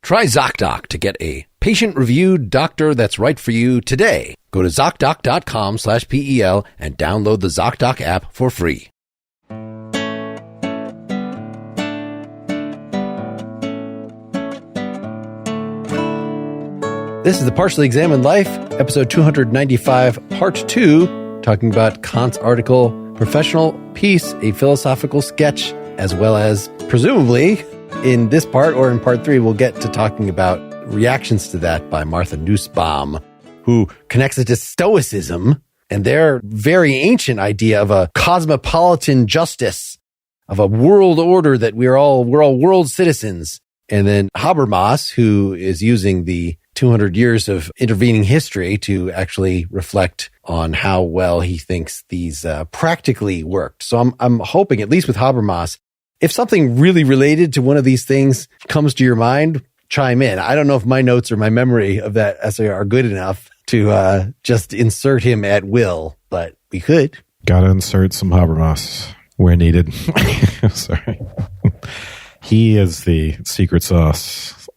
Try ZocDoc to get a patient-reviewed doctor that's right for you today. Go to ZocDoc.com/PEL and download the ZocDoc app for free. This is the Partially Examined Life, episode 295, part 2, talking about Kant's article, Professional Peace, a Philosophical Sketch, as well as, presumably, in this part or in part 3, we'll get to talking about reactions to that by Martha Nussbaum, who connects it to Stoicism and their very ancient idea of a cosmopolitan justice, of a world order that we're all world citizens. And then Habermas, who is using the 200 years of intervening history to actually reflect on how well he thinks these practically worked. So I'm hoping, at least with Habermas, if something really related to one of these things comes to your mind, chime in. I don't know if my notes or my memory of that essay are good enough to just insert him at will, but we could. Gotta insert some Habermas where needed. Sorry. He is the secret sauce.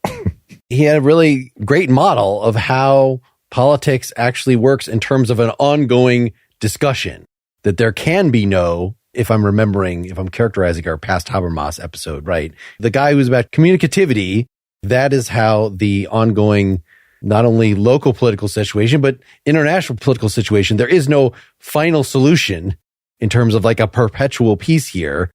He had a really great model of how politics actually works in terms of an ongoing discussion, that there can be no, if I'm characterizing our past Habermas episode, right? The guy who's about communicativity, that is how the ongoing, not only local political situation, but international political situation, there is no final solution in terms of like a perpetual peace here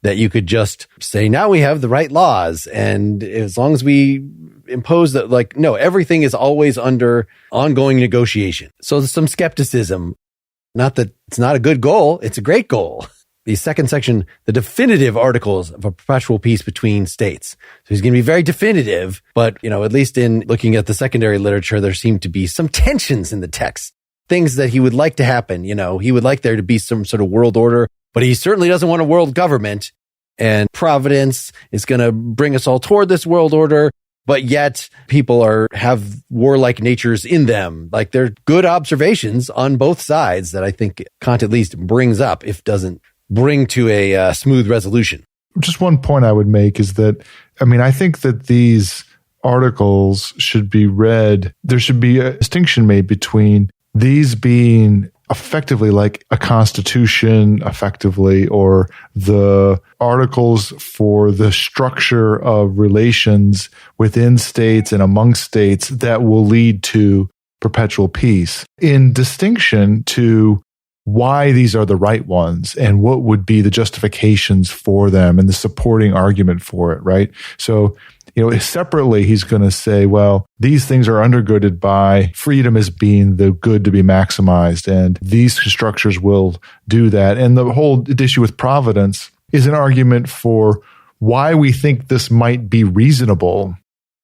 that you could just say, now we have the right laws. And as long as we impose that, like, no, everything is always under ongoing negotiation. So there's some skepticism. Not that it's not a good goal. It's a great goal. The second section, the definitive articles of a perpetual peace between states. So he's going to be very definitive, but, at least in looking at the secondary literature, there seem to be some tensions in the text, things that he would like to happen. He would like there to be some sort of world order, but he certainly doesn't want a world government, and providence is going to bring us all toward this world order. But yet people have warlike natures in them. Like, they're good observations on both sides that I think Kant at least brings up, if doesn't bring to a smooth resolution. Just one point I would make is that, I think that these articles should be read. There should be a distinction made between these being effectively like a constitution, effectively, or the articles for the structure of relations within states and among states that will lead to perpetual peace, in distinction to why these are the right ones and what would be the justifications for them and the supporting argument for it, right? So, separately, he's going to say, well, these things are undergirded by freedom as being the good to be maximized, and these structures will do that. And the whole issue with providence is an argument for why we think this might be reasonable,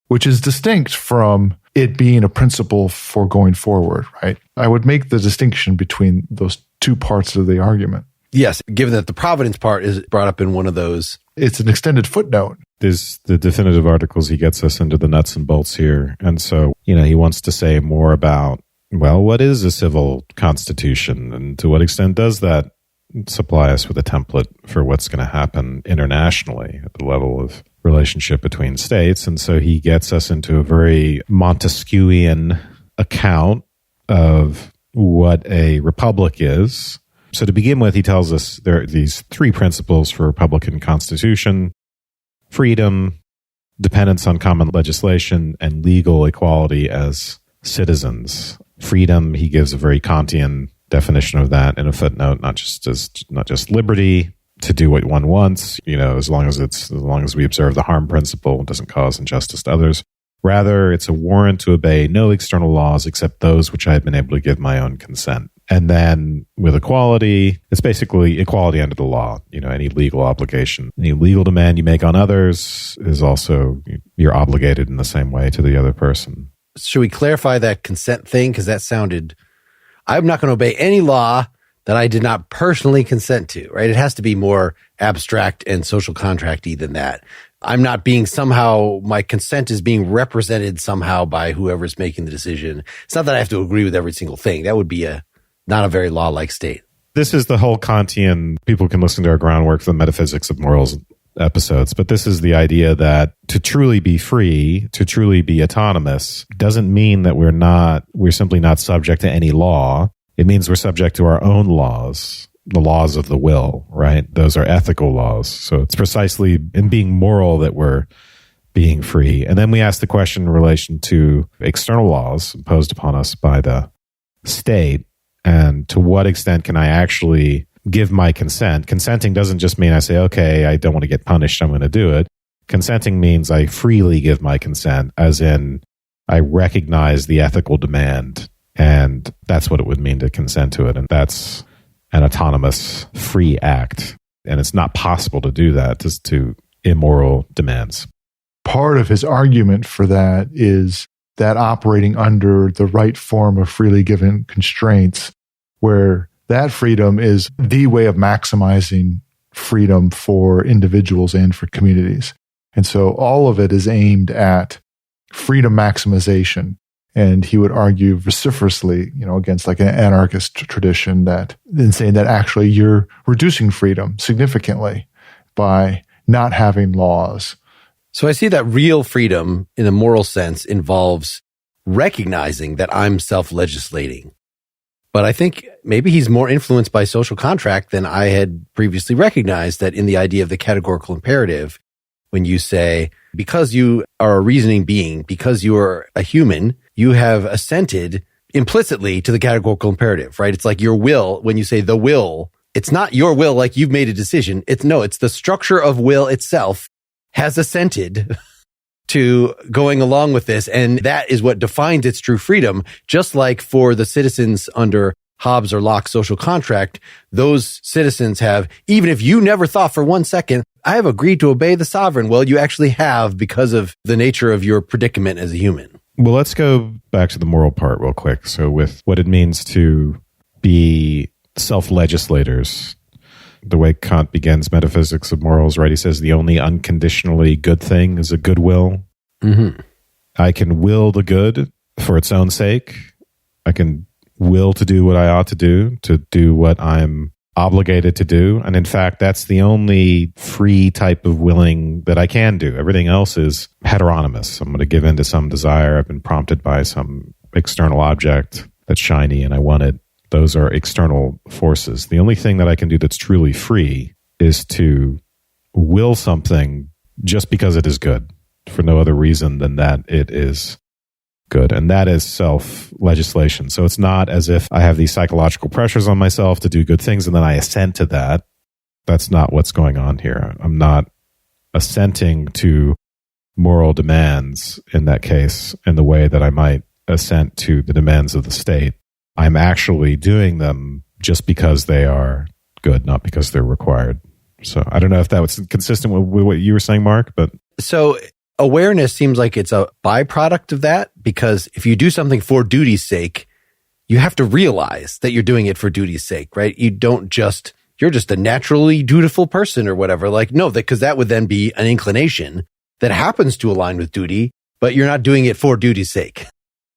which is distinct from it being a principle for going forward, right? I would make the distinction between those two parts of the argument. Yes, given that the providence part is brought up in one of those. It's an extended footnote. There's the definitive articles. He gets us into the nuts and bolts here. And so, he wants to say more about, well, what is a civil constitution? And to what extent does that supply us with a template for what's going to happen internationally at the level of relationship between states? And so he gets us into a very Montesquieuian account of what a republic is. So to begin with, he tells us there are these three principles for a republican constitution: freedom, dependence on common legislation, and legal equality as citizens. Freedom, he gives a very Kantian definition of that in a footnote, not just liberty to do what one wants, as long as we observe the harm principle, it doesn't cause injustice to others. Rather, it's a warrant to obey no external laws except those which I have been able to give my own consent. And then with equality, it's basically equality under the law. Any legal obligation, any legal demand you make on others is also, you're obligated in the same way to the other person. Should we clarify that consent thing? Because that sounded, I'm not going to obey any law that I did not personally consent to, right? It has to be more abstract and social contract-y than that. I'm not being somehow, my consent is being represented somehow by whoever's making the decision. It's not that I have to agree with every single thing. That would be not a very law-like state. This is the whole Kantian, people can listen to our groundwork for the metaphysics of morals episodes, but this is the idea that to truly be free, to truly be autonomous, doesn't mean that we're simply not subject to any law. It means we're subject to our own laws, the laws of the will, right? Those are ethical laws. So it's precisely in being moral that we're being free. And then we ask the question in relation to external laws imposed upon us by the state, and to what extent can I actually give my consent? Consenting doesn't just mean I say, okay, I don't want to get punished, I'm going to do it. Consenting means I freely give my consent, as in I recognize the ethical demand, and that's what it would mean to consent to it. And that's an autonomous, free act. And it's not possible to do that just to immoral demands. Part of his argument for that is that operating under the right form of freely given constraints, where that freedom is the way of maximizing freedom for individuals and for communities. And so all of it is aimed at freedom maximization. And he would argue vociferously, against like an anarchist tradition in saying that actually you're reducing freedom significantly by not having laws. So I see that real freedom in a moral sense involves recognizing that I'm self-legislating. But I think maybe he's more influenced by social contract than I had previously recognized, that in the idea of the categorical imperative, when you say, because you are a reasoning being, because you are a human, you have assented implicitly to the categorical imperative, right? It's like your will, when you say the will, it's not your will like you've made a decision. It's the structure of will itself has assented to going along with this. And that is what defines its true freedom. Just like for the citizens under Hobbes or Locke's social contract, those citizens have, even if you never thought for 1 second, I have agreed to obey the sovereign. Well, you actually have, because of the nature of your predicament as a human. Well, let's go back to the moral part real quick. So with what it means to be self-legislators, the way Kant begins Metaphysics of Morals, right? He says the only unconditionally good thing is a good will. Mm-hmm. I can will the good for its own sake. I can will to do what I ought to do what I'm obligated to do. And in fact, that's the only free type of willing that I can do. Everything else is heteronomous. I'm going to give in to some desire. I've been prompted by some external object that's shiny and I want it. Those are external forces. The only thing that I can do that's truly free is to will something just because it is good, for no other reason than that it is good. And that is self-legislation. So it's not as if I have these psychological pressures on myself to do good things and then I assent to that. That's not what's going on here. I'm not assenting to moral demands in that case in the way that I might assent to the demands of the state. I'm actually doing them just because they are good, not because they're required. So I don't know if that was consistent with what you were saying, Mark, but... So awareness seems like it's a byproduct of that, because if you do something for duty's sake, you have to realize that you're doing it for duty's sake, right? You're just a naturally dutiful person or whatever. Like, no, because that would then be an inclination that happens to align with duty, but you're not doing it for duty's sake.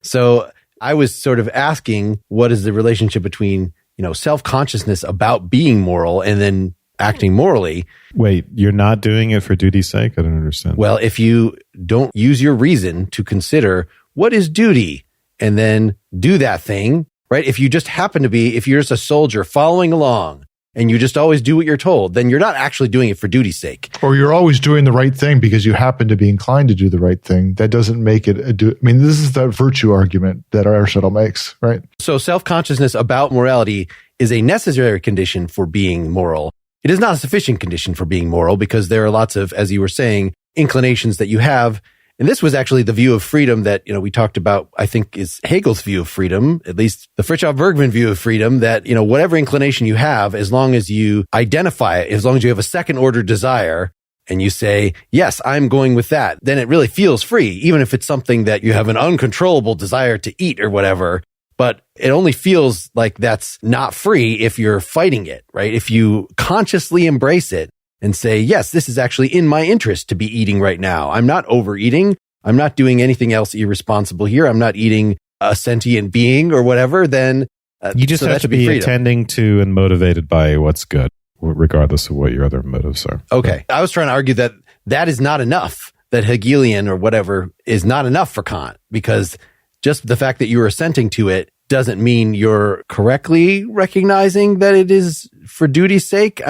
So I was sort of asking, what is the relationship between, self-consciousness about being moral and then acting morally? Wait, you're not doing it for duty's sake? I don't understand. Well, if you don't use your reason to consider what is duty and then do that thing, right? If you just happen to be, if you're just a soldier following along and you just always do what you're told, then you're not actually doing it for duty's sake. Or you're always doing the right thing because you happen to be inclined to do the right thing. That doesn't make it this is the virtue argument that Aristotle makes, right? So self-consciousness about morality is a necessary condition for being moral. It is not a sufficient condition for being moral, because there are lots of, as you were saying, inclinations that you have. And this was actually the view of freedom that, we talked about, I think is Hegel's view of freedom, at least the Fritjof-Bergman view of freedom, that, whatever inclination you have, as long as you identify it, as long as you have a second order desire and you say, yes, I'm going with that, then it really feels free, even if it's something that you have an uncontrollable desire to eat or whatever. But it only feels like that's not free if you're fighting it, right? If you consciously embrace it and say, yes, this is actually in my interest to be eating right now. I'm not overeating. I'm not doing anything else irresponsible here. I'm not eating a sentient being or whatever. Then you just have to be attending to and motivated by what's good. regardless of what your other motives are. Okay. I was trying to argue that that is not enough, that Hegelian or whatever is not enough for Kant, because just the fact that you're assenting to it doesn't mean you're correctly recognizing that it is for duty's sake.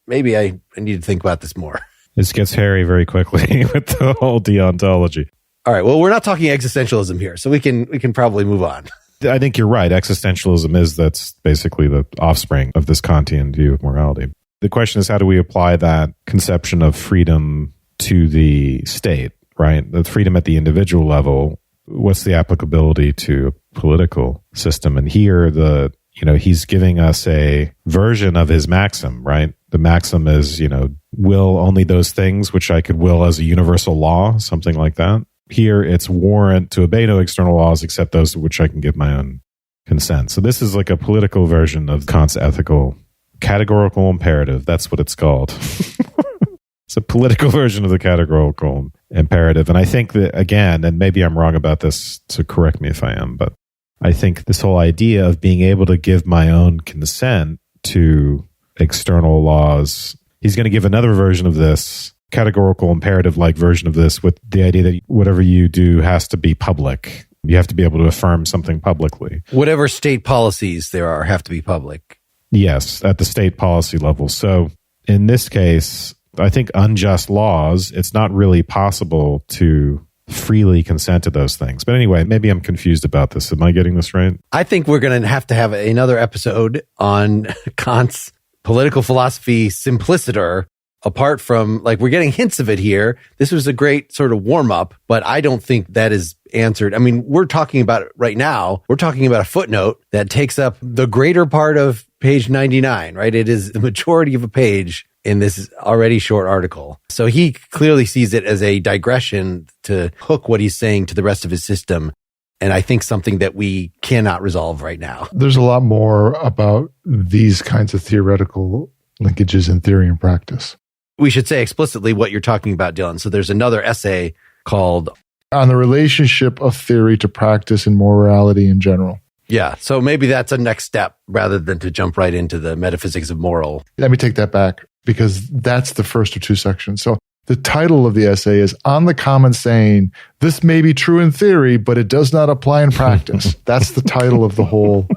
Maybe I need to think about this more. This gets hairy very quickly with the whole deontology. All right. Well, we're not talking existentialism here, so we can probably move on. I think you're right. Existentialism that's basically the offspring of this Kantian view of morality. The question is, how do we apply that conception of freedom to the state, right? The freedom at the individual level, what's the applicability to a political system? And here, he's giving us a version of his maxim, right? The maxim is, will only those things which I could will as a universal law, something like that. Here, it's warrant to obey no external laws except those to which I can give my own consent. So this is like a political version of Kant's ethical categorical imperative. That's what it's called. It's a political version of the categorical imperative. And I think that, again, and maybe I'm wrong about this, so correct me if I am, but I think this whole idea of being able to give my own consent to external laws, he's going to give another version of this, categorical imperative-like version of this, with the idea that whatever you do has to be public. You have to be able to affirm something publicly. Whatever state policies there are have to be public. Yes, at the state policy level. So in this case, I think unjust laws, it's not really possible to freely consent to those things. But anyway, maybe I'm confused about this. Am I getting this right? I think we're going to have another episode on Kant's political philosophy simpliciter. Apart from, we're getting hints of it here. This was a great sort of warm up, but I don't think that is answered. I mean, we're talking about it right now. We're talking about a footnote that takes up the greater part of page 99, right? It is the majority of a page in this already short article. So he clearly sees it as a digression to hook what he's saying to the rest of his system. And I think something that we cannot resolve right now. There's a lot more about these kinds of theoretical linkages in theory and practice. We should say explicitly what you're talking about, Dylan. So there's another essay called On the Relationship of Theory to Practice and Morality in General. Yeah. So maybe that's a next step rather than to jump right into the metaphysics of moral. Let me take that back, because that's the first of two sections. So the title of the essay is On the Common Saying, This May Be True in Theory, but It Does Not Apply in Practice. That's the title of the whole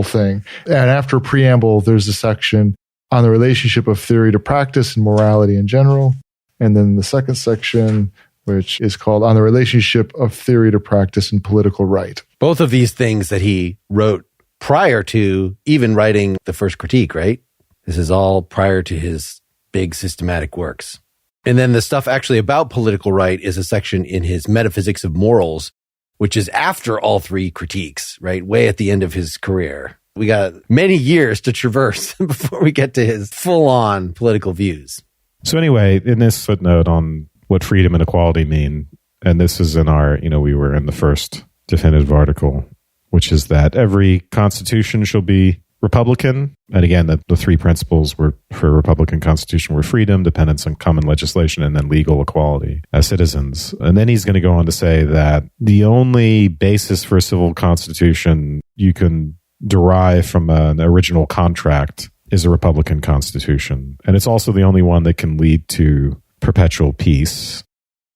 thing. And after preamble, there's a section on the relationship of theory to practice and morality in general. And then the second section, which is called On the Relationship of Theory to Practice and Political Right. Both of these things that he wrote prior to even writing the first critique, right? This is all prior to his big systematic works. And then the stuff actually about political right is a section in his Metaphysics of Morals, which is after all three critiques, right? Way at the end of his career. We got many years to traverse before we get to his full-on political views. So anyway, in this footnote on what freedom and equality mean, and this is in our, we were in the first definitive article, which is that every constitution shall be Republican. And again, the three principles were for a Republican constitution were freedom, dependence on common legislation, and then legal equality as citizens. And then he's going to go on to say that the only basis for a civil constitution you can derive from an original contract is a Republican constitution. And it's also the only one that can lead to perpetual peace,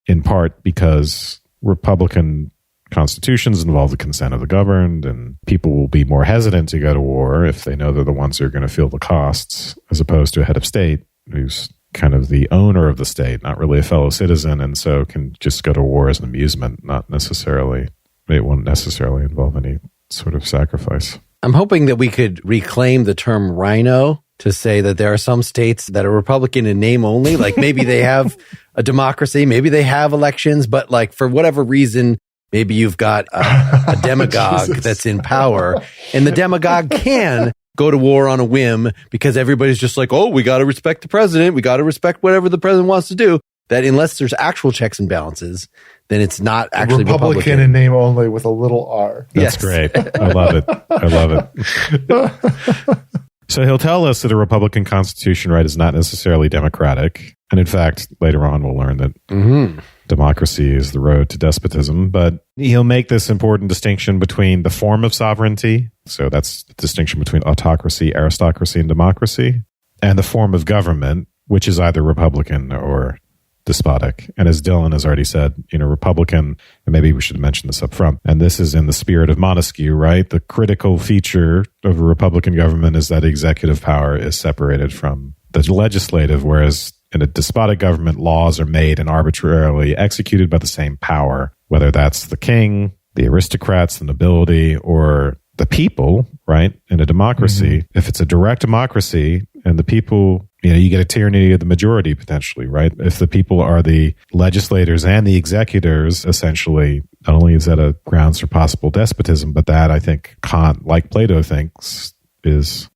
in part because Republican constitutions involve the consent of the governed, and people will be more hesitant to go to war if they know they're the ones who are going to feel the costs, as opposed to a head of state who's kind of the owner of the state, not really a fellow citizen, and so can just go to war as an amusement, it won't necessarily involve any sort of sacrifice. I'm hoping that we could reclaim the term rhino to say that there are some states that are Republican in name only. Like maybe they have a democracy, maybe they have elections, but for whatever reason, maybe you've got a demagogue that's in power, and the demagogue can go to war on a whim because everybody's just like, oh, we got to respect the president. We got to respect whatever the president wants to do. That unless there's actual checks and balances, then it's not actually Republican in name only with a little R. That's great. I love it. So he'll tell us that a Republican constitution, right, is not necessarily democratic. And in fact, later on, we'll learn that democracy is the road to despotism. But he'll make this important distinction between the form of sovereignty. So that's the distinction between autocracy, aristocracy, and democracy. and the form of government, which is either Republican or despotic. And as Dylan has already said, Republican, and maybe we should mention this up front, and this is in the spirit of Montesquieu, right? The critical feature of a Republican government is that executive power is separated from the legislative, whereas in a despotic government, laws are made and arbitrarily executed by the same power, whether that's the king, the aristocrats, the nobility, or the people, right? In a democracy, if it's a direct democracy and the people, you get a tyranny of the majority potentially, right? If the people are the legislators and the executors, essentially, not only is that a grounds for possible despotism, but that I think Kant, like Plato, thinks is...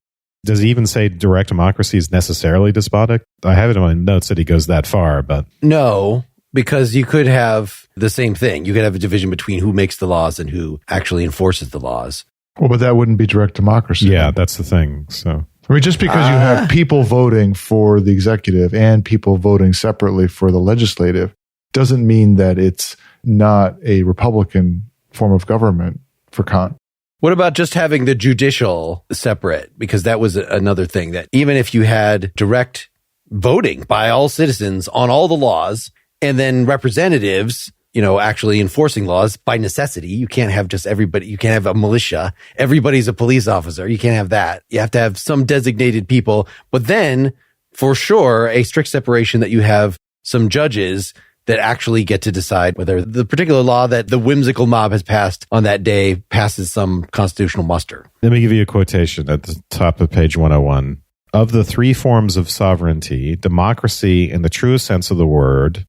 Does he even say direct democracy is necessarily despotic? I have it in my notes that he goes that far, but... No, because you could have the same thing. You could have a division between who makes the laws and who actually enforces the laws. Well, but that wouldn't be direct democracy. Yeah, that's the thing. So, just because you have people voting for the executive and people voting separately for the legislative doesn't mean that it's not a Republican form of government for Kant. What about just having the judicial separate? Because that was another thing, that even if you had direct voting by all citizens on all the laws and then representatives, actually enforcing laws by necessity. You can't have just everybody. You can't have a militia. Everybody's a police officer. You can't have that. You have to have some designated people. But then, for sure, a strict separation that you have some judges that actually get to decide whether the particular law that the whimsical mob has passed on that day passes some constitutional muster. Let me give you a quotation at the top of page 101. Of the three forms of sovereignty, democracy, in the truest sense of the word,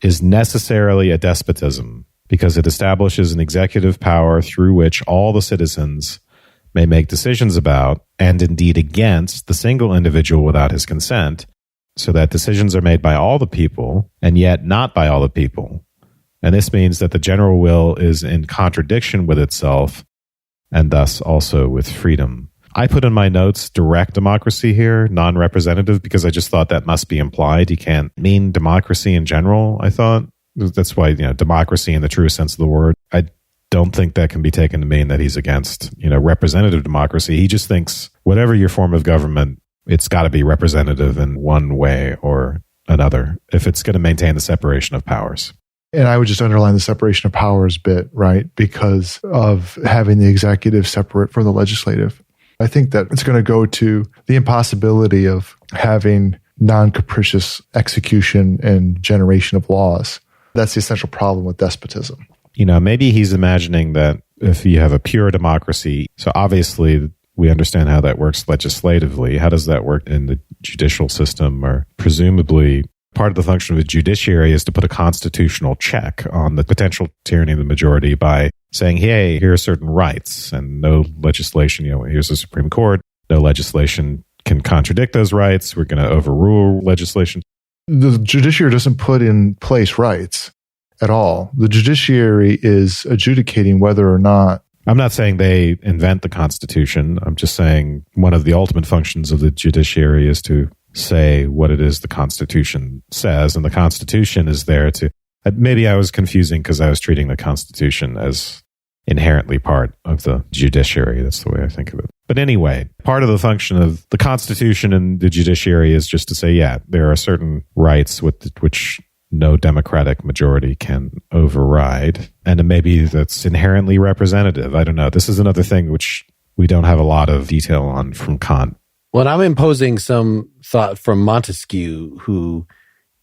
is necessarily a despotism because it establishes an executive power through which all the citizens may make decisions about, and indeed against, the single individual without his consent, so that decisions are made by all the people, and yet not by all the people. And this means that the general will is in contradiction with itself, and thus also with freedom. I put in my notes direct democracy here, non-representative, because I just thought that must be implied. You can't mean democracy in general, I thought. That's why, democracy in the truest sense of the word. I don't think that can be taken to mean that he's against, representative democracy. He just thinks whatever your form of government, it's got to be representative in one way or another if it's going to maintain the separation of powers. And I would just underline the separation of powers bit, right? Because of having the executive separate from the legislative. I think that it's going to go to the impossibility of having non-capricious execution and generation of laws. That's the essential problem with despotism. Maybe he's imagining that if you have a pure democracy, so obviously we understand how that works legislatively. How does that work in the judicial system? Or presumably part of the function of the judiciary is to put a constitutional check on the potential tyranny of the majority by saying, hey, here are certain rights and no legislation, here's the Supreme Court, no legislation can contradict those rights. We're going to overrule legislation. The judiciary doesn't put in place rights at all. The judiciary is adjudicating whether or not. I'm not saying they invent the Constitution. I'm just saying one of the ultimate functions of the judiciary is to say what it is the Constitution says, and the Constitution is there to... Maybe I was confusing because I was treating the Constitution as inherently part of the judiciary. That's the way I think of it. But anyway, part of the function of the Constitution and the judiciary is just to say, yeah, there are certain rights which no democratic majority can override. And maybe that's inherently representative. I don't know. This is another thing which we don't have a lot of detail on from Kant. Well, I'm imposing some thought from Montesquieu, who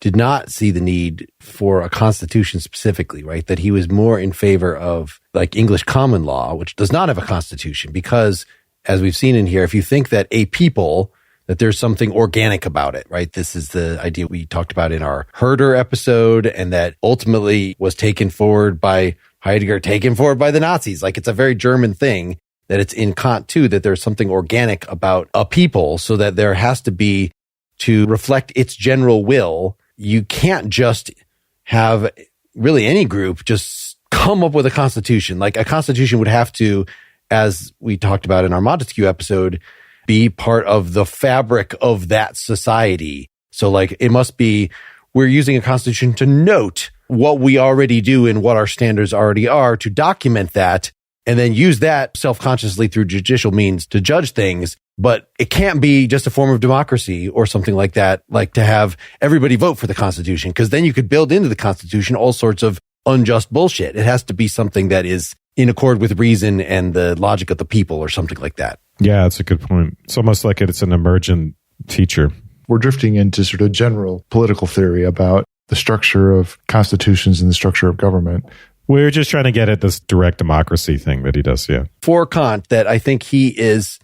did not see the need for a constitution specifically, right? That he was more in favor of like English common law, which does not have a constitution, because as we've seen in here, if you think that a people, that there's something organic about it, right? This is the idea we talked about in our Herder episode, and that ultimately was taken forward by Heidegger, taken forward by the Nazis. Like, it's a very German thing, that it's in Kant too, that there's something organic about a people, so that there has to be, to reflect its general will. You can't just have really any group just come up with a constitution. Like, a constitution would have to, as we talked about in our Montesquieu episode, be part of the fabric of that society. So like, it must be, we're using a constitution to note what we already do and what our standards already are, to document that, and then use that self-consciously through judicial means to judge things. but it can't be just a form of democracy or something like that, like to have everybody vote for the Constitution, because then you could build into the Constitution all sorts of unjust bullshit. It has to be something that is in accord with reason and the logic of the people or something like that. Yeah, that's a good point. It's almost like it's an emergent feature. We're drifting into sort of general political theory about the structure of constitutions and the structure of government. We're just trying to get at this direct democracy thing that he does, yeah. For Kant, that I think he is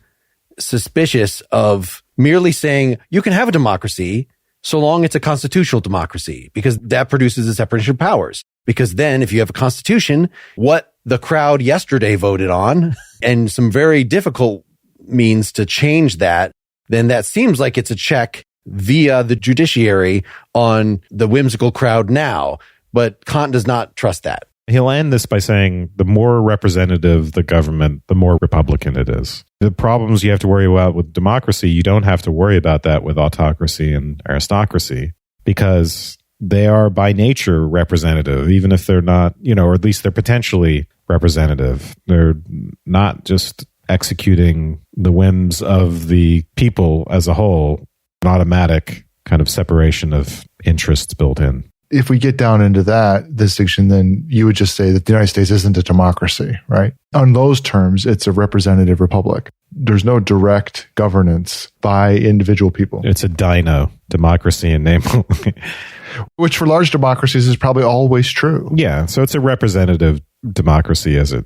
suspicious of merely saying you can have a democracy so long it's a constitutional democracy, because that produces a separation of powers. Because then if you have a constitution, what the crowd yesterday voted on and some very difficult means to change that, then that seems like it's a check via the judiciary on the whimsical crowd now. But Kant does not trust that. He'll end this by saying the more representative the government, the more Republican it is. The problems you have to worry about with democracy, you don't have to worry about that with autocracy and aristocracy, because they are by nature representative, even if they're not, or at least they're potentially representative. They're not just executing the whims of the people as a whole, an automatic kind of separation of interests built in. If we get down into that distinction, then you would just say that the United States isn't a democracy, right? On those terms, it's a representative republic. There's no direct governance by individual people. It's a democracy in name only. Which for large democracies is probably always true. Yeah, so it's a representative democracy as it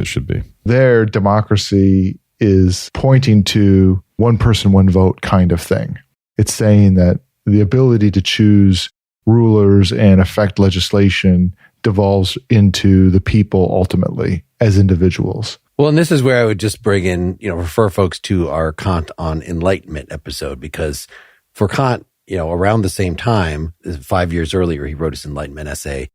should be. Their democracy is pointing to one person, one vote kind of thing. It's saying that the ability to choose rulers and affect legislation devolves into the people ultimately as individuals. Well, and this is where I would just bring in, refer folks to our Kant on Enlightenment episode, because for Kant, around the same time, 5 years earlier, he wrote his Enlightenment essay.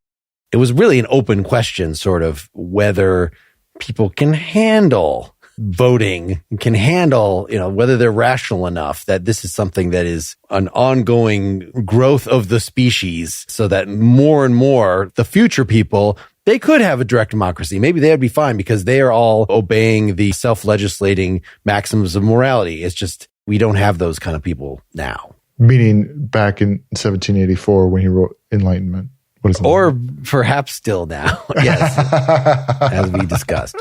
It was really an open question, sort of, whether people can handle voting, can handle, whether they're rational enough that this is something that is an ongoing growth of the species, so that more and more the future people, they could have a direct democracy. Maybe they would be fine because they are all obeying the self-legislating maxims of morality. It's just we don't have those kind of people now. Meaning back in 1784 when he wrote Enlightenment. What is that? Or perhaps still now. Yes, as we discussed.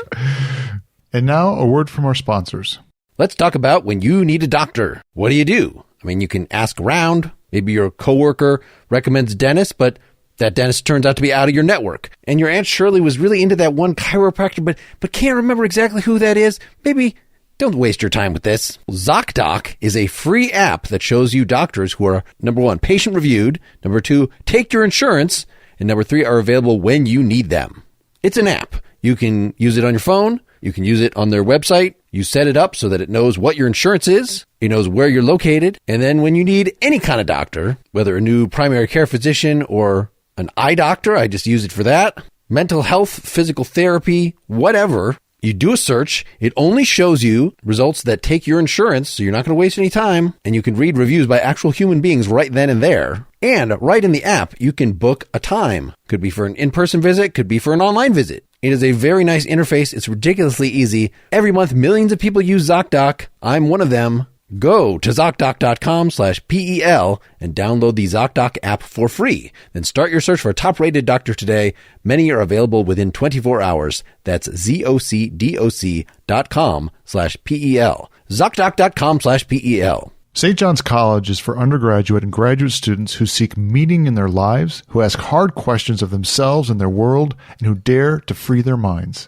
And now a word from our sponsors. Let's talk about when you need a doctor. What do? You can ask around. Maybe your coworker recommends a dentist, but that dentist turns out to be out of your network. And your Aunt Shirley was really into that one chiropractor, but can't remember exactly who that is. Maybe don't waste your time with this. ZocDoc is a free app that shows you doctors who are, number one, patient reviewed, number two, take your insurance, and number three, are available when you need them. It's an app. You can use it on your phone. You can use it on their website. You set it up so that it knows what your insurance is. It knows where you're located. And then when you need any kind of doctor, whether a new primary care physician or an eye doctor, I just use it for that, mental health, physical therapy, whatever, you do a search. It only shows you results that take your insurance, so you're not going to waste any time. And you can read reviews by actual human beings right then and there. And right in the app, you can book a time. Could be for an in-person visit, could be for an online visit. It is a very nice interface. It's ridiculously easy. Every month, millions of people use ZocDoc. I'm one of them. Go to ZocDoc.com/PEL and download the ZocDoc app for free. Then start your search for a top-rated doctor today. Many are available within 24 hours. That's ZocDoc.com/PEL. ZocDoc.com/PEL. St. John's College is for undergraduate and graduate students who seek meaning in their lives, who ask hard questions of themselves and their world, and who dare to free their minds.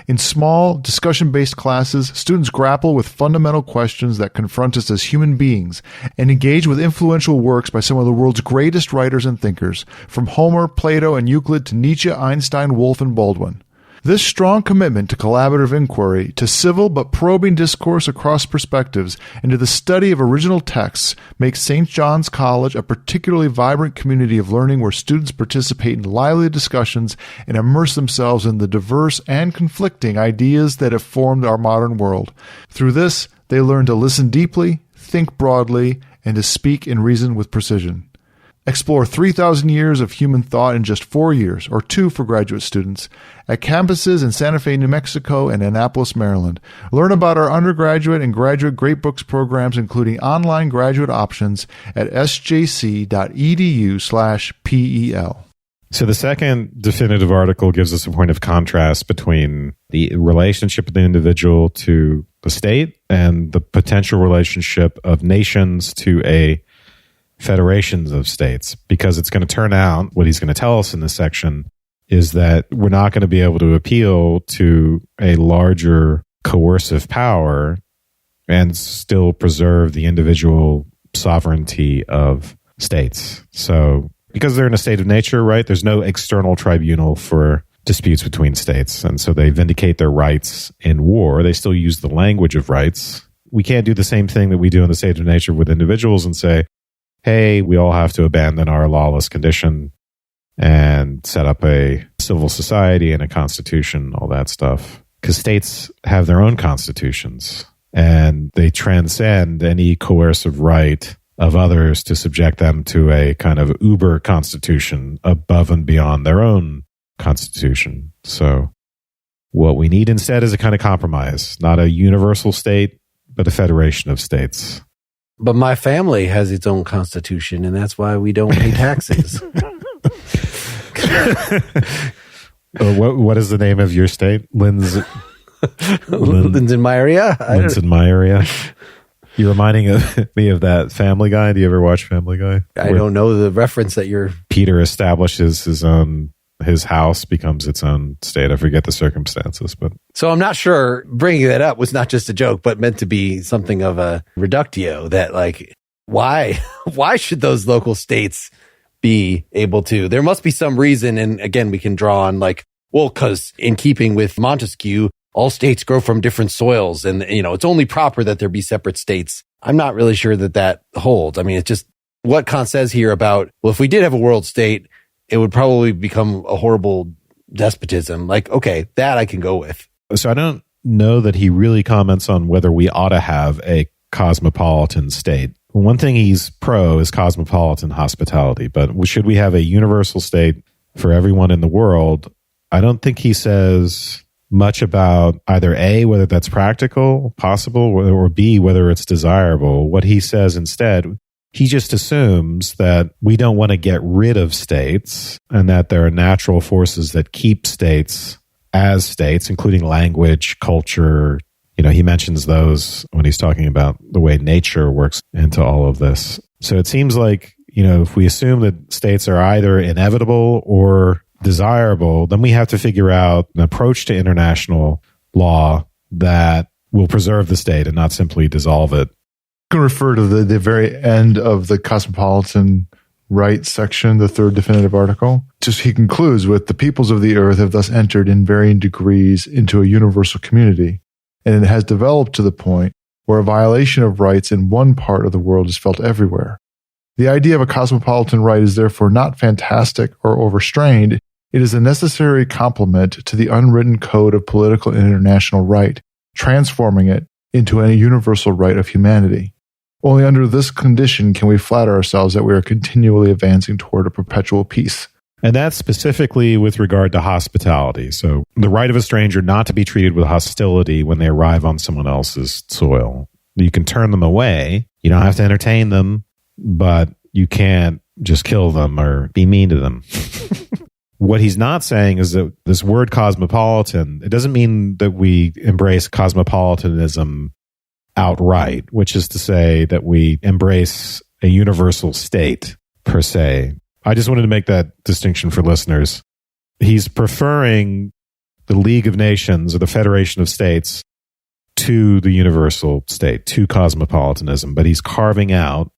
In small, discussion-based classes, students grapple with fundamental questions that confront us as human beings and engage with influential works by some of the world's greatest writers and thinkers, from Homer, Plato, and Euclid to Nietzsche, Einstein, Woolf, and Baldwin. This strong commitment to collaborative inquiry, to civil but probing discourse across perspectives, and to the study of original texts makes St. John's College a particularly vibrant community of learning where students participate in lively discussions and immerse themselves in the diverse and conflicting ideas that have formed our modern world. Through this, they learn to listen deeply, think broadly, and to speak and reason with precision. Explore 3,000 years of human thought in just 4 years, or 2 for graduate students, at campuses in Santa Fe, New Mexico, and Annapolis, Maryland. Learn about our undergraduate and graduate Great Books programs, including online graduate options at sjc.edu/PEL. So the second definitive article gives us a point of contrast between the relationship of the individual to the state and the potential relationship of nations to a federations of states, because it's going to turn out, what he's going to tell us in this section is that we're not going to be able to appeal to a larger coercive power and still preserve the individual sovereignty of states. So because they're in a state of nature, right, there's no external tribunal for disputes between states. And so they vindicate their rights in war. They still use the language of rights. We can't do the same thing that we do in the state of nature with individuals and say, hey, we all have to abandon our lawless condition and set up a civil society and a constitution, all that stuff. Because states have their own constitutions and they transcend any coercive right of others to subject them to a kind of uber constitution above and beyond their own constitution. So what we need instead is a kind of compromise, not a universal state, but a federation of states. But my family has its own constitution, and that's why we don't pay taxes. What is the name of your state? Linsenmayeria? Linsenmayeria. You're reminding me of that Family Guy. Do you ever watch Family Guy? I don't know the reference that you're... Peter establishes his house becomes its own state. I forget the circumstances, but... So I'm not sure bringing that up was not just a joke, but meant to be something of a reductio that, like, why should those local states be able to? There must be some reason. And again, we can draw on like, well, because in keeping with Montesquieu, all states grow from different soils and, it's only proper that there be separate states. I'm not really sure that holds. I mean, it's just what Kant says here about, well, if we did have a world state, it would probably become a horrible despotism. Like, okay, that I can go with. So I don't know that he really comments on whether we ought to have a cosmopolitan state. One thing he's pro is cosmopolitan hospitality, but should we have a universal state for everyone in the world? I don't think he says much about either A, whether that's practical, possible, or B, whether it's desirable. What he says instead, he just assumes that we don't want to get rid of states and that there are natural forces that keep states as states, including language, culture. He mentions those when he's talking about the way nature works into all of this. So it seems like, if we assume that states are either inevitable or desirable, then we have to figure out an approach to international law that will preserve the state and not simply dissolve it. You can refer to the very end of the Cosmopolitan Rights section, the third definitive article. He concludes with, the peoples of the earth have thus entered in varying degrees into a universal community, and it has developed to the point where a violation of rights in one part of the world is felt everywhere. The idea of a cosmopolitan right is therefore not fantastic or overstrained. It is a necessary complement to the unwritten code of political and international right, transforming it into a universal right of humanity. Only under this condition can we flatter ourselves that we are continually advancing toward a perpetual peace. And that's specifically with regard to hospitality. So the right of a stranger not to be treated with hostility when they arrive on someone else's soil. You can turn them away. You don't have to entertain them, but you can't just kill them or be mean to them. What he's not saying is that this word cosmopolitan, it doesn't mean that we embrace cosmopolitanism outright, which is to say that we embrace a universal state per se. I just wanted to make that distinction for listeners. He's preferring the League of Nations or the Federation of States to the universal state, to cosmopolitanism, but he's carving out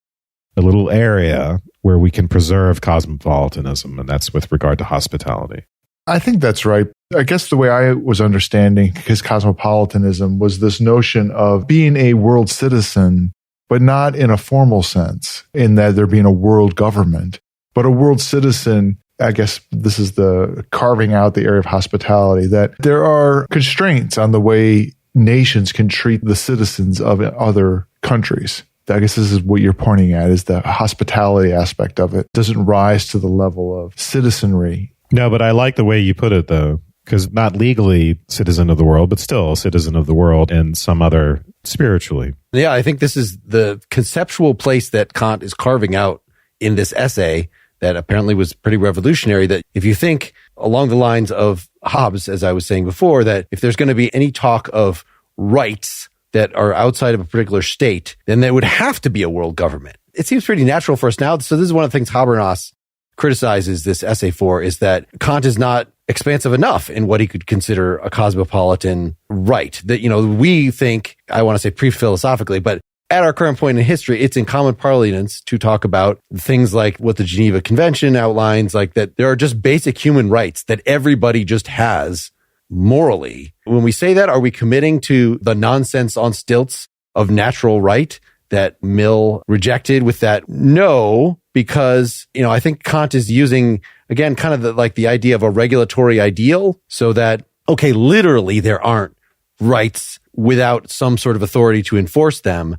a little area where we can preserve cosmopolitanism, and that's with regard to hospitality. I think that's right. I guess the way I was understanding his cosmopolitanism was this notion of being a world citizen, but not in a formal sense, in that there being a world government, but a world citizen. I guess this is the carving out the area of hospitality, that there are constraints on the way nations can treat the citizens of other countries. I guess this is what you're pointing at, is the hospitality aspect of it doesn't rise to the level of citizenry. No, but I like the way you put it, though, because not legally citizen of the world, but still a citizen of the world in some other spiritually. Yeah, I think this is the conceptual place that Kant is carving out in this essay that apparently was pretty revolutionary, that if you think along the lines of Hobbes, as I was saying before, that if there's going to be any talk of rights that are outside of a particular state, then there would have to be a world government. It seems pretty natural for us now. So this is one of the things Habermas criticizes this essay for, is that Kant is not expansive enough in what he could consider a cosmopolitan right. That, we think, I want to say pre-philosophically, but at our current point in history, it's in common parlance to talk about things like what the Geneva Convention outlines, like that there are just basic human rights that everybody just has morally. When we say that, are we committing to the nonsense on stilts of natural right that Mill rejected with that? No, because, I think Kant is using, again, kind of the idea of a regulatory ideal, so that, okay, literally there aren't rights without some sort of authority to enforce them.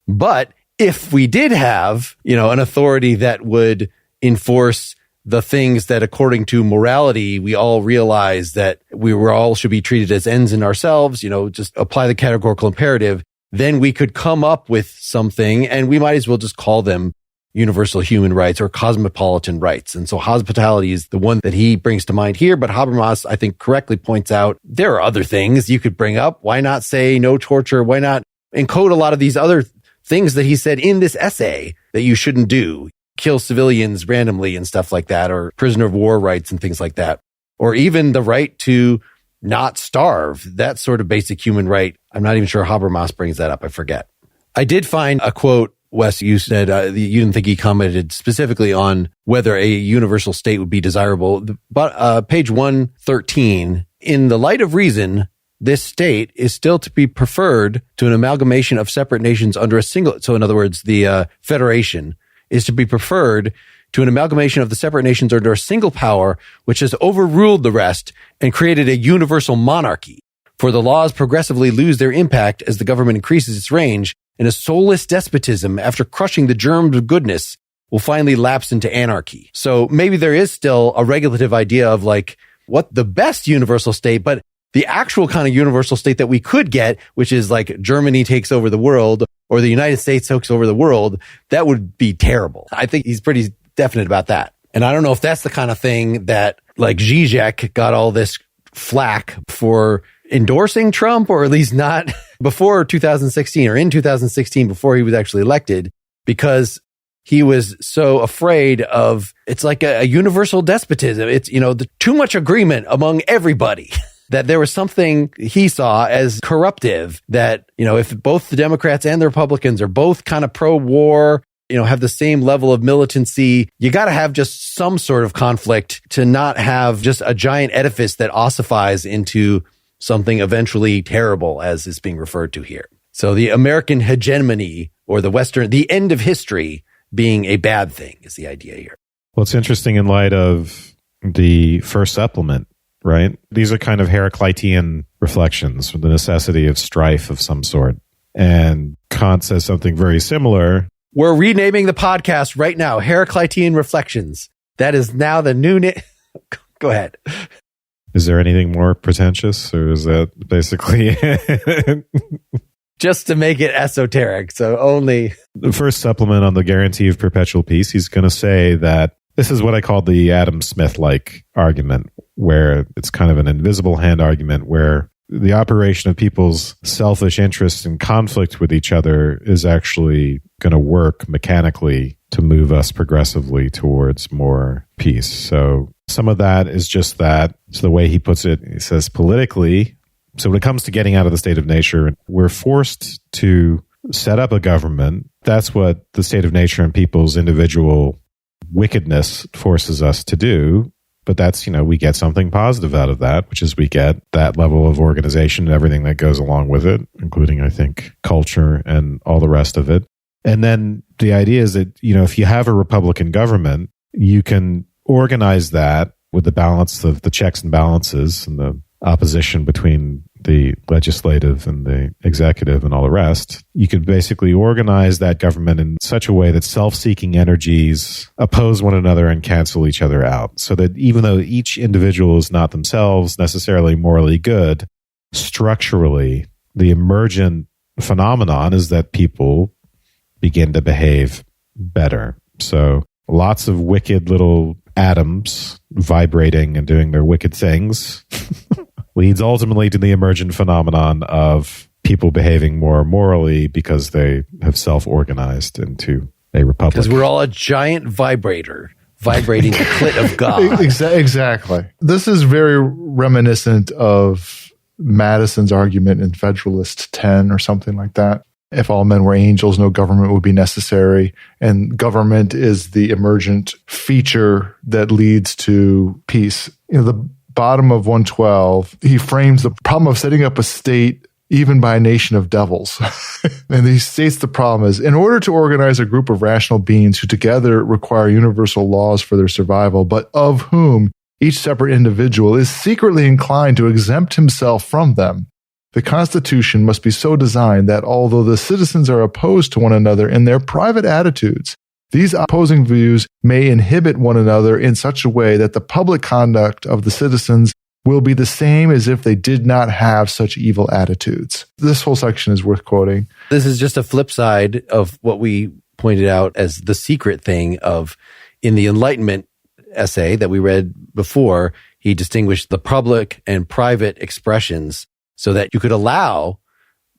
But if we did have, an authority that would enforce the things that, according to morality, we all realize that we all should be treated as ends in ourselves, just apply the categorical imperative, then we could come up with something, and we might as well just call them universal human rights or cosmopolitan rights. And so hospitality is the one that he brings to mind here. But Habermas, I think, correctly points out there are other things you could bring up. Why not say no torture? Why not encode a lot of these other things that he said in this essay that you shouldn't do? Kill civilians randomly and stuff like that, or prisoner of war rights and things like that, or even the right to not starve, that sort of basic human right. I'm not even sure Habermas brings that up. I forget. I did find a quote, Wes, you said you didn't think he commented specifically on whether a universal state would be desirable. But page 113, in the light of reason, this state is still to be preferred to an amalgamation of separate nations under a single. So in other words, the federation is to be preferred to an amalgamation of the separate nations under a single power, which has overruled the rest and created a universal monarchy. For the laws progressively lose their impact as the government increases its range, and a soulless despotism, after crushing the germs of goodness, will finally lapse into anarchy. So maybe there is still a regulative idea of what the best universal state, but the actual kind of universal state that we could get, which is like Germany takes over the world or the United States takes over the world, that would be terrible. I think he's pretty definite about that. And I don't know if that's the kind of thing that Zizek got all this flack for endorsing Trump, or at least not before 2016 or in 2016 before he was actually elected, because he was so afraid of, it's like a universal despotism. It's, too much agreement among everybody. That there was something he saw as corruptive, that, if both the Democrats and the Republicans are both kind of pro-war, have the same level of militancy, you got to have just some sort of conflict to not have just a giant edifice that ossifies into something eventually terrible, as is being referred to here. So the American hegemony, or the end of history being a bad thing, is the idea here. Well, it's interesting in light of the first supplement, right? These are kind of Heraclitean reflections from the necessity of strife of some sort. And Kant says something very similar. We're renaming the podcast right now, Heraclitean Reflections. That is now the new name. Go ahead. Is there anything more pretentious, or is that basically it? Just to make it esoteric. So only the first supplement on the guarantee of perpetual peace, he's going to say that this is what I call the Adam Smith-like argument, where it's kind of an invisible hand argument, where the operation of people's selfish interests and conflict with each other is actually going to work mechanically to move us progressively towards more peace. So some of that is just that. So the way he puts it, he says politically, so when it comes to getting out of the state of nature, we're forced to set up a government. That's what the state of nature and people's individual wickedness forces us to do. But that's, we get something positive out of that, which is we get that level of organization and everything that goes along with it, including, I think, culture and all the rest of it. And then the idea is that, if you have a Republican government, you can organize that with the balance of the checks and balances and the opposition between the the legislative and the executive and all the rest, you could basically organize that government in such a way that self-seeking energies oppose one another and cancel each other out. So that even though each individual is not themselves necessarily morally good, structurally, the emergent phenomenon is that people begin to behave better. So lots of wicked little atoms vibrating and doing their wicked things leads ultimately to the emergent phenomenon of people behaving more morally because they have self-organized into a republic. Because we're all a giant vibrator vibrating the clit of God. Exactly. This is very reminiscent of Madison's argument in Federalist 10 or something like that. If all men were angels, no government would be necessary. And government is the emergent feature that leads to peace. The bottom of 112, he frames the problem of setting up a state even by a nation of devils. And he states the problem is, in order to organize a group of rational beings who together require universal laws for their survival, but of whom each separate individual is secretly inclined to exempt himself from them, the Constitution must be so designed that although the citizens are opposed to one another in their private attitudes, these opposing views may inhibit one another in such a way that the public conduct of the citizens will be the same as if they did not have such evil attitudes. This whole section is worth quoting. This is just a flip side of what we pointed out as the secret thing of, in the Enlightenment essay that we read before, he distinguished the public and private expressions so that you could allow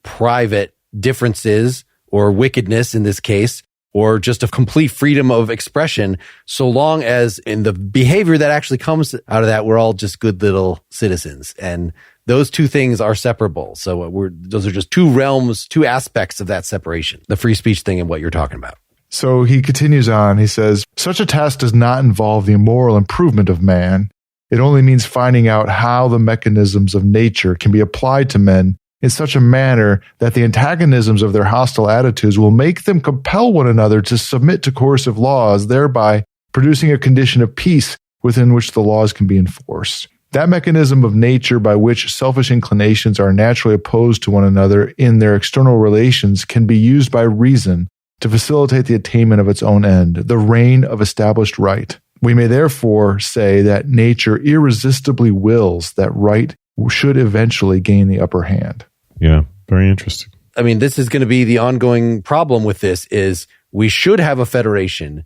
private differences or wickedness in this case, or just a complete freedom of expression, so long as in the behavior that actually comes out of that, we're all just good little citizens. And those two things are separable. So those are just two realms, two aspects of that separation, the free speech thing and what you're talking about. So he continues on. He says, such a task does not involve the moral improvement of man. It only means finding out how the mechanisms of nature can be applied to men in such a manner that the antagonisms of their hostile attitudes will make them compel one another to submit to coercive laws, thereby producing a condition of peace within which the laws can be enforced. That mechanism of nature by which selfish inclinations are naturally opposed to one another in their external relations can be used by reason to facilitate the attainment of its own end, the reign of established right. We may therefore say that nature irresistibly wills that right should eventually gain the upper hand. Yeah, very interesting. I mean, this is going to be the ongoing problem with this is we should have a federation,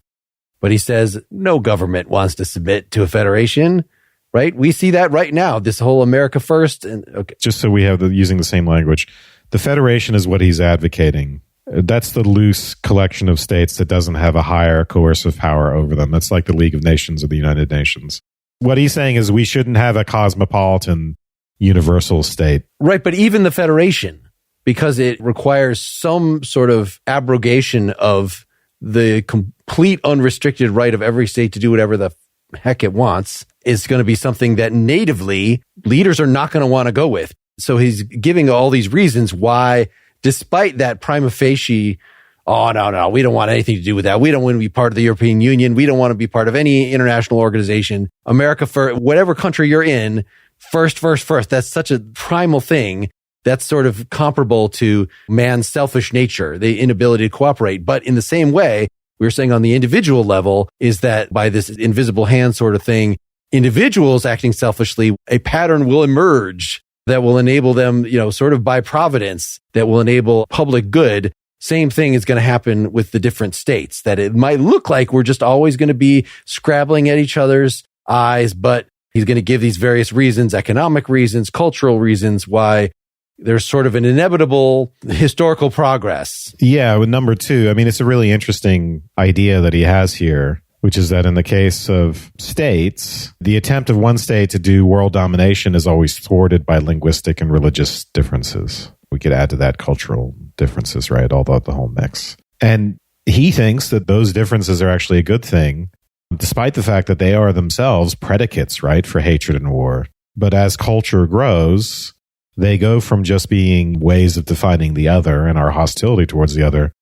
but he says no government wants to submit to a federation, right? We see that right now, this whole America first. And okay. Just so we have using the same language, the federation is what he's advocating. That's the loose collection of states that doesn't have a higher coercive power over them. That's like the League of Nations or the United Nations. What he's saying is we shouldn't have a cosmopolitan universal state. Right, but even the federation, because it requires some sort of abrogation of the complete unrestricted right of every state to do whatever the heck it wants, is going to be something that natively leaders are not going to want to go with. So he's giving all these reasons why, despite that prima facie, oh, no, we don't want anything to do with that. We don't want to be part of the European Union. We don't want to be part of any international organization. America first, whatever country you're in, first. That's such a primal thing. That's sort of comparable to man's selfish nature, the inability to cooperate. But in the same way, we were saying on the individual level is that by this invisible hand sort of thing, individuals acting selfishly, a pattern will emerge that will enable them, sort of by providence, that will enable public good. Same thing is going to happen with the different states, that it might look like we're just always going to be scrabbling at each other's eyes, but he's going to give these various reasons, economic reasons, cultural reasons, why there's sort of an inevitable historical progress. Yeah, with number two, I mean, it's a really interesting idea that he has here, which is that in the case of states, the attempt of one state to do world domination is always thwarted by linguistic and religious differences. We could add to that cultural differences, right? All the whole mix. And he thinks that those differences are actually a good thing, despite the fact that they are themselves predicates, right, for hatred and war. But as culture grows, they go from just being ways of defining the other and our hostility towards the other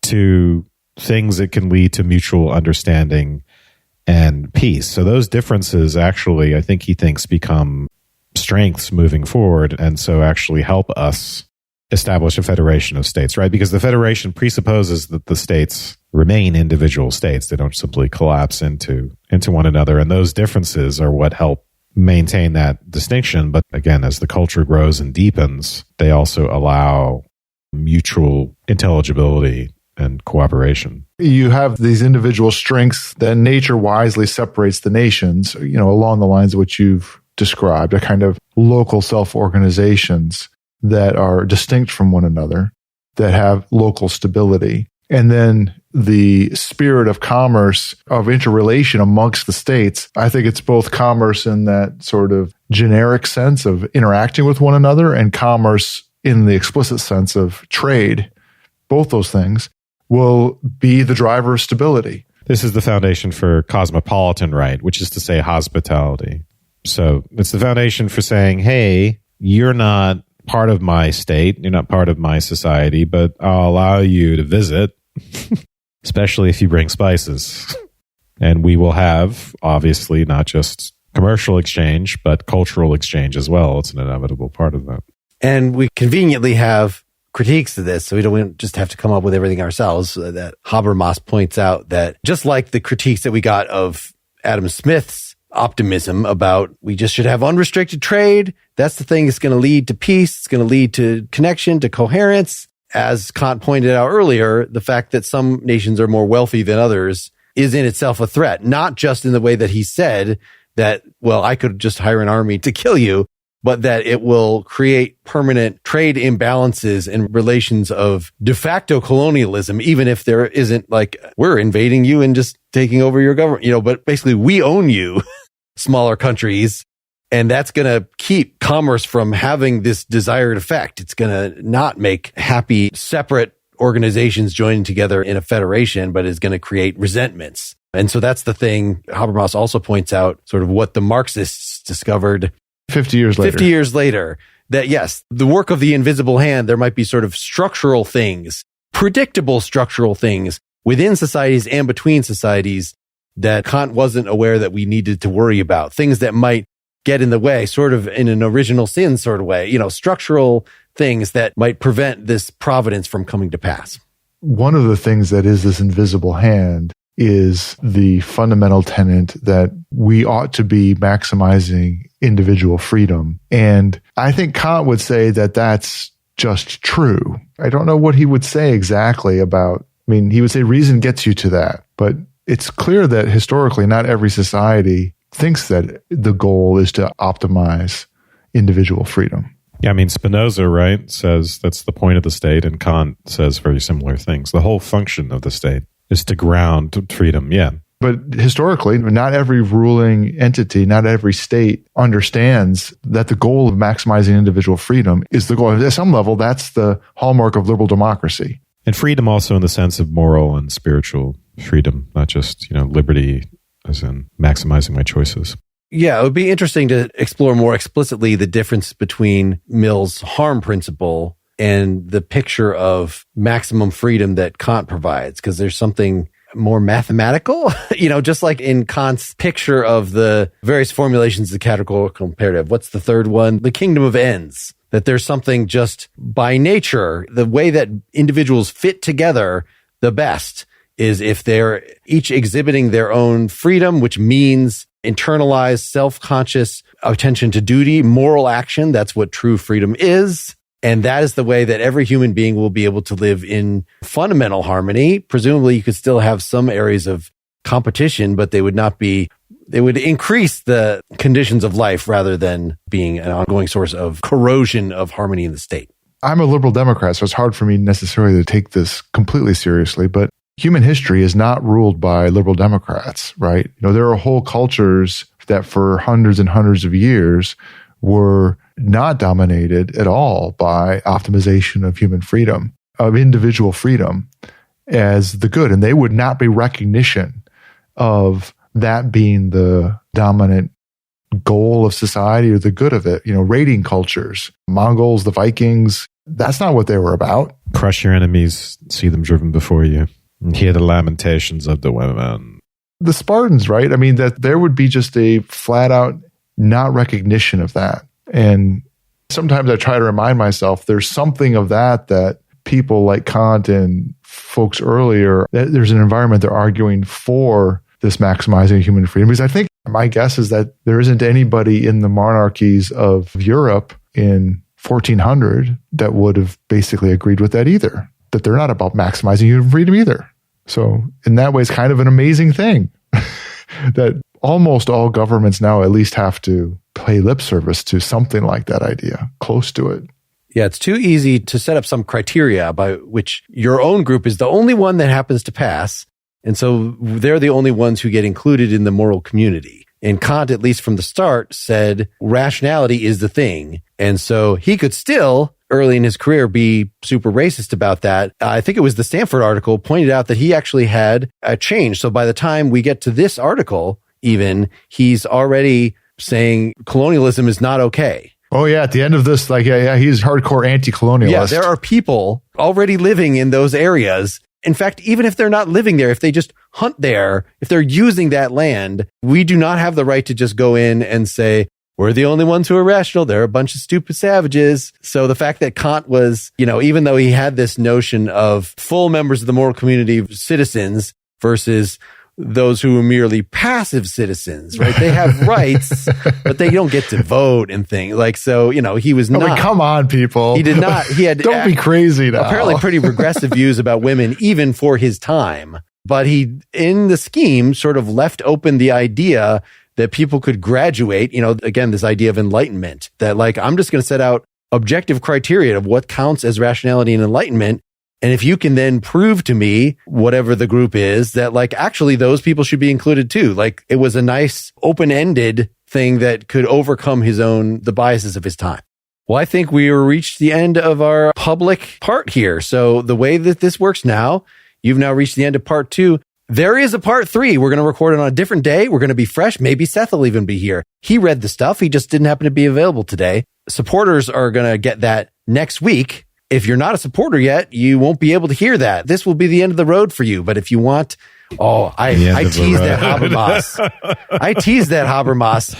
to things that can lead to mutual understanding and peace. So those differences actually, I think he thinks, become strengths moving forward, and so actually help us establish a federation of states, right? Because the federation presupposes that the states remain individual states. They don't simply collapse into one another. And those differences are what help maintain that distinction. But again, as the culture grows and deepens, they also allow mutual intelligibility and cooperation. You have these individual strengths that nature wisely separates the nations, along the lines of what you've described, a kind of local self-organizations that are distinct from one another, that have local stability. And then the spirit of commerce, of interrelation amongst the states, I think it's both commerce in that sort of generic sense of interacting with one another and commerce in the explicit sense of trade. Both those things will be the driver of stability. This is the foundation for cosmopolitan right, which is to say hospitality. So it's the foundation for saying, hey, you're not part of my state, you're not part of my society, but I'll allow you to visit, especially if you bring spices. And we will have, obviously, not just commercial exchange, but cultural exchange as well. It's an inevitable part of that. And we conveniently have critiques to this, so we don't just have to come up with everything ourselves. That Habermas points out that just like the critiques that we got of Adam Smith's optimism about we just should have unrestricted trade, that's the thing that's going to lead to peace, it's going to lead to connection, to coherence. As Kant pointed out earlier, the fact that some nations are more wealthy than others is in itself a threat, not just in the way that he said that, well, I could just hire an army to kill you, but that it will create permanent trade imbalances and relations of de facto colonialism, even if there isn't like, we're invading you and just taking over your government, but basically we own you, smaller countries. And that's going to keep commerce from having this desired effect. It's going to not make happy, separate organizations joining together in a federation, but is going to create resentments. And so that's the thing. Habermas also points out sort of what the Marxists discovered 50 years later, that yes, the work of the invisible hand, there might be sort of structural things, predictable structural things within societies and between societies that Kant wasn't aware that we needed to worry about, things that might get in the way, sort of in an original sin sort of way, structural things that might prevent this providence from coming to pass. One of the things that is this invisible hand is the fundamental tenet that we ought to be maximizing individual freedom. And I think Kant would say that that's just true. I don't know what he would say exactly about, he would say reason gets you to that, but it's clear that historically not every society thinks that the goal is to optimize individual freedom. Yeah, Spinoza, right, says that's the point of the state, and Kant says very similar things. The whole function of the state is to ground freedom, yeah. But historically, not every ruling entity, not every state understands that the goal of maximizing individual freedom is the goal. At some level, that's the hallmark of liberal democracy. And freedom also in the sense of moral and spiritual freedom, not just, liberty as in maximizing my choices. Yeah, it would be interesting to explore more explicitly the difference between Mill's harm principle and the picture of maximum freedom that Kant provides, because there's something more mathematical, just like in Kant's picture of the various formulations of the categorical imperative. What's the third one? The kingdom of ends. That there's something just by nature, the way that individuals fit together the best is if they're each exhibiting their own freedom, which means internalized, self-conscious attention to duty, moral action. That's what true freedom is. And that is the way that every human being will be able to live in fundamental harmony. Presumably, you could still have some areas of competition, but they would increase the conditions of life rather than being an ongoing source of corrosion of harmony in the state. I'm a liberal Democrat, so it's hard for me necessarily to take this completely seriously, but human history is not ruled by liberal Democrats, right? There are whole cultures that for hundreds and hundreds of years were not dominated at all by optimization of human freedom, of individual freedom as the good. And they would not be recognition of that being the dominant goal of society or the good of it. Raiding cultures, Mongols, the Vikings, that's not what they were about. Crush your enemies, see them driven before you, and hear the lamentations of the women. The Spartans, right? That there would be just a flat out not recognition of that. And sometimes I try to remind myself there's something of that people like Kant and folks earlier, that there's an environment they're arguing for this maximizing human freedom. Because I think my guess is that there isn't anybody in the monarchies of Europe in 1400 that would have basically agreed with that either, that they're not about maximizing human freedom either. So in that way, it's kind of an amazing thing that almost all governments now at least have to pay lip service to something like that idea, close to it. Yeah, it's too easy to set up some criteria by which your own group is the only one that happens to pass. And so they're the only ones who get included in the moral community. And Kant, at least from the start, said rationality is the thing. And so he could still, early in his career, be super racist about that. I think it was the Stanford article pointed out that he actually had a change. So by the time we get to this article, even, he's already saying colonialism is not okay. Oh, yeah. At the end of this, he's hardcore anti-colonialist. Yeah, there are people already living in those areas. In fact, even if they're not living there, if they just hunt there, if they're using that land, we do not have the right to just go in and say, we're the only ones who are rational. They're a bunch of stupid savages. So the fact that Kant was, even though he had this notion of full members of the moral community citizens versus those who are merely passive citizens, right? They have rights, but they don't get to vote and things. He was not. Come on, people. He did not. He had. Don't be crazy now. Apparently pretty regressive views about women, even for his time. But he, in the scheme, sort of left open the idea that people could graduate, again, this idea of enlightenment, that I'm just going to set out objective criteria of what counts as rationality and enlightenment. And if you can then prove to me, whatever the group is, that actually those people should be included too. It was a nice open-ended thing that could overcome the biases of his time. Well, I think we reached the end of our public part here. So the way that this works now, you've now reached the end of part 2. There is a part 3. We're going to record it on a different day. We're going to be fresh. Maybe Seth will even be here. He read the stuff. He just didn't happen to be available today. Supporters are going to get that next week. If you're not a supporter yet, you won't be able to hear that. This will be the end of the road for you. But if you want, I teased that Habermas. I teased that Habermas.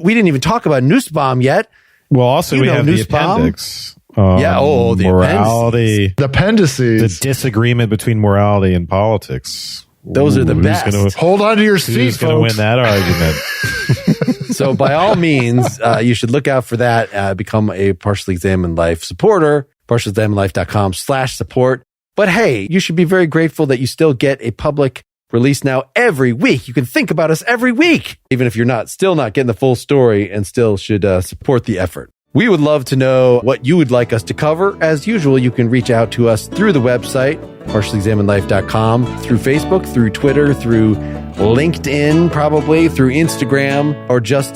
We didn't even talk about Nussbaum yet. Well, also we have Nussbaum. The appendix. The morality. The appendices. The disagreement between morality and politics. Those are the best. Hold on to your seat, Who's going to win that argument? So by all means, you should look out for that. Become a Partially Examined Life supporter. partiallyexaminedlife.com/support. But hey, you should be very grateful that you still get a public release now every week. You can think about us every week, even if you're still not getting the full story, and still should support the effort. We would love to know what you would like us to cover. As usual, you can reach out to us through the website, partiallyexaminedlife.com, through Facebook, through Twitter, through LinkedIn, probably through Instagram, or just,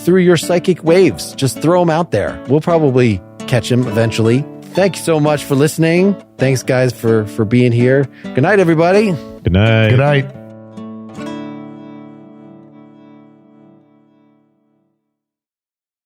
through your psychic waves. Just throw them out there. We'll probably catch them eventually. Thank you so much for listening. Thanks, guys, for being here. Good night, everybody. Good night. Good night.